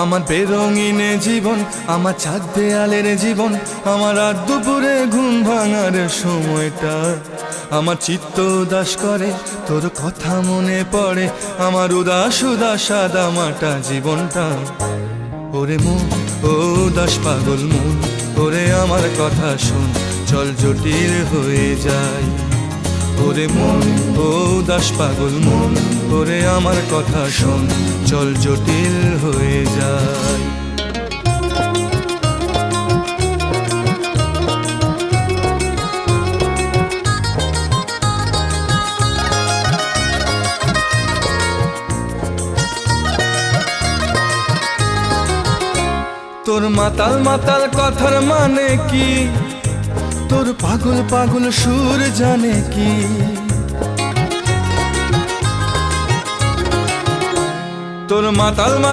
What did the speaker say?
আমার বেরঙিনে জীবন, আমার ছাদ দেয়ালের জীবন, আমার রাত দুপুরে ঘুম ভাঙার সময়টা। আমার চিত্ত উদাস করে, তোর কথা মনে পড়ে, আমার উদাস উদাস সাদা মাটা জীবনটা। ওরে মন, ও উদাস পাগল মন, ওরে আমার কথা শোন, চল জটিল হয়ে যায়। ওরে মন, ও উদাস পাগল মন, ওরে আমার কথা শোন, চল জটিল হয়ে যায়। তোর মাতাল মাতাল কথার মানে কি, তোর পাগল পাগল সুর জানে কি। তোর মাতাল